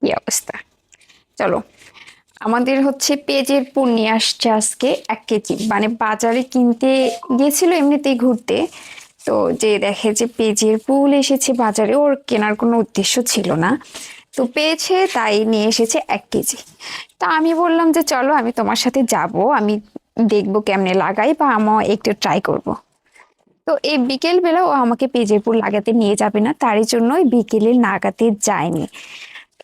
কি অবস্থা। চলো, আমাদের হচ্ছে পেঁয়াজের পুর নিয়ে আসছে আজকে 1 কেজি, মানে বাজারে কিনতে গিয়েছিল এমনিতেই ঘুরতে। তো যে দেখে যে পেঁয়াজের পুল এসেছে বাজারে, ওর কেনার কোনো উদ্দেশ্য ছিল না, তো পেয়েছে তাই নিয়ে এসেছে 1 কেজি। তা আমি বললাম যে চলো আমি তোমার সাথে যাব, আমি দেখবো কেমনে লাগাই বা আমিও একটু ট্রাই করব। তো এই বিকেল বেলা ও আমাকে পেঁয়াজের পুর লাগাতে নিয়ে যাবে না, তারই জন্যই বিকেলে লাগাতে যায়নি।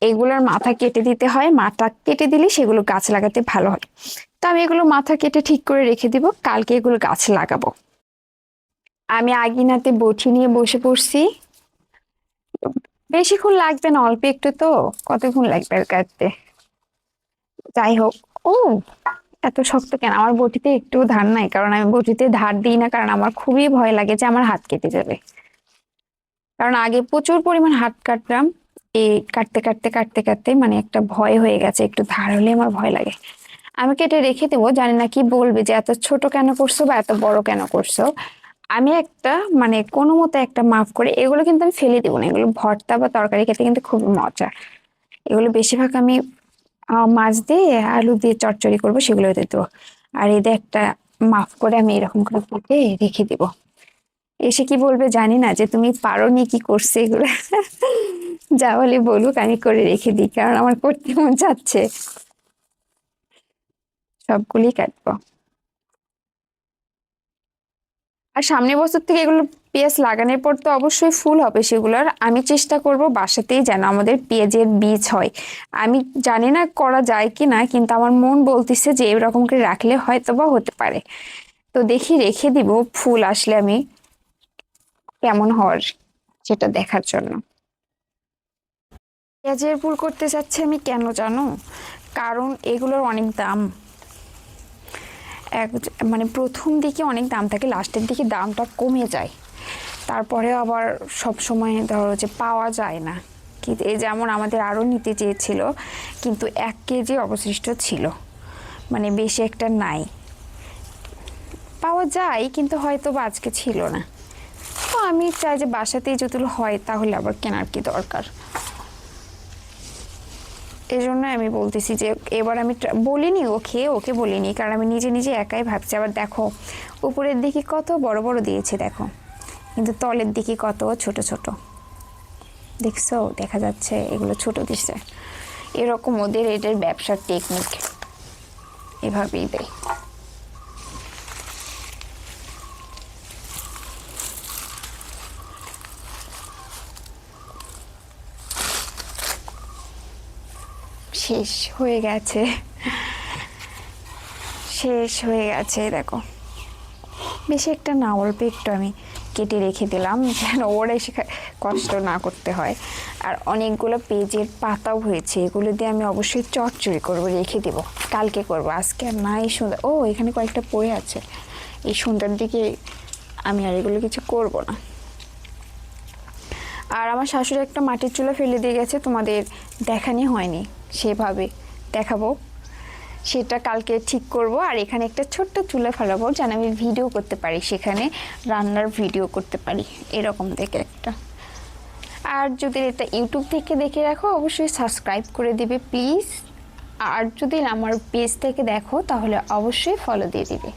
এগুলোর মাথা কেটে দিতে হয়, মাথা কেটে দিলে সেগুলো গাছ লাগাতে ভালো হয়। তো আমি এগুলো মাথা কেটে ঠিক করে রেখে দিব, কালকে এগুলো গাছ লাগাবো। আমি আগিনাতে বটি নিয়ে বসে পড়ছি। বেশিক্ষণ লাগবে না, অল্প একটু তো, কতক্ষণ লাগবে আর কাটতে। যাই হোক। ও, এত শক্ত কেন? আমার বটিতে একটু ধার নাই, কারণ আমি বটিতে ধার দিই না, কারণ আমার খুবই ভয় লাগে যে আমার হাত কেটে যাবে। কারণ আগে প্রচুর পরিমাণ হাত কাটতাম, এই কাটতে কাটতে কাটতে কাটতে মানে একটা ভয় হয়ে গেছে, একটু ধার হলে আমার ভয় লাগে। আমি কেটে রেখে দেবো, জানি না কি বলবে যে এত ছোট কেন করছো বা এত বড় কেন করছো। আমি একটা মানে কোনো মতে একটা মাপ করে, এগুলো কিন্তু আমি ফেলে দেবো না, এগুলো ভর্তা বা তরকারি খেতে কিন্তু খুব মজা। এগুলো বেশিরভাগ আমি মাছ দিয়ে আলু দিয়ে চচ্চড়ি করবো, সেগুলো দিতে দেবো। আর এদের একটা মাপ করে আমি এরকম করে কেটে রেখে দিব। এসে কি বলবে জানি না, যে তুমি পারোনি, কি করছে এগুলো। যা বলে বলুক, আমি করে রেখে দিই, কারণ আমার করতে মন যাচ্ছে। সবগুলি কাটবো। আর সামনের বছর থেকে এগুলো পেঁয়াজ লাগানোর পর তো অবশ্যই ফুল হবে সেগুলোর, আমি চেষ্টা করব বাসাতেই যেন আমাদের পেঁয়াজের বীজ হয়। আমি জানি না করা যায় কি না, কিন্তু আমার মন বলতেছে যে এরকম করে রাখলে হয়তো বা হতে পারে। তো দেখি, রেখে দিব ফুল আসলে আমি কেমন হওয়ার সেটা দেখার জন্য। পেঁয়াজের ফুল করতে চাচ্ছি আমি কেন জানো? কারণ এগুলোর অনেক দাম। এক মানে প্রথম দিকে অনেক দাম থাকে, লাস্টের দিকে দামটা কমে যায়। তারপরে আবার সব সময় ধরো যে পাওয়া যায় না। কিন্তু এই যেমন আমাদের আরও নিতে চেয়েছিল, কিন্তু 1 কেজি অবশিষ্ট ছিল, মানে বেশি একটা নাই। পাওয়া যায় কিন্তু হয়তো বা আজকে ছিল না। তো আমি চাই যে বাসাতেই যদি হয় তাহলে আবার কেনার কি দরকার। এই জন্য আমি বলতেছি যে এবার আমি বলিনি ওকে, ওকে বলিনি, কারণ আমি নিজে নিজে একাই ভাবছি। আবার দেখো উপরের দিকে কত বড় বড় দিয়েছে দেখো, কিন্তু তলের দিকে কত ছোট ছোট, দেখছো? দেখা যাচ্ছে এগুলো ছোট দিচ্ছে। এরকম ওদের এটার ব্যবসার টেকনিক, এভাবেই দেয়। শেষ হয়ে গেছে, শেষ হয়ে গেছে দেখো। বেশি একটা না, অল্প একটু আমি কেটে রেখে দিলাম, যেন ওরা এসে কষ্ট না করতে হয়। আর অনেকগুলো পেঁয়াজের পাতাও হয়েছে, এগুলো দিয়ে আমি অবশ্যই চচ্চড়ি করবো, রেখে দেব, কালকে করব, আজকে আর না। এই সুন্দর, ও এখানে কয়েকটা পড়ে আছে, এই সন্ধ্যার দিকে আমি আর এগুলো কিছু করব না। আর আমার শাশুড়ি একটা মাটির চুলা ফেলে দিয়ে গেছে, তোমাদের দেখানি হয়নি, সেভাবে দেখাবো, সেটা কালকে ঠিক করব। আর এখানে একটা ছোট্ট চুলা ফেলাবো যেন আমি ভিডিও করতে পারি, সেখানে রান্নার ভিডিও করতে পারি, এরকম দেখে একটা। আর যদি এটা ইউটিউব থেকে দেখে রাখো অবশ্যই সাবস্ক্রাইব করে দিবে প্লিজ। আর যদি আমার পেজ থেকে দেখো তাহলে অবশ্যই ফলো দিয়ে দিবে।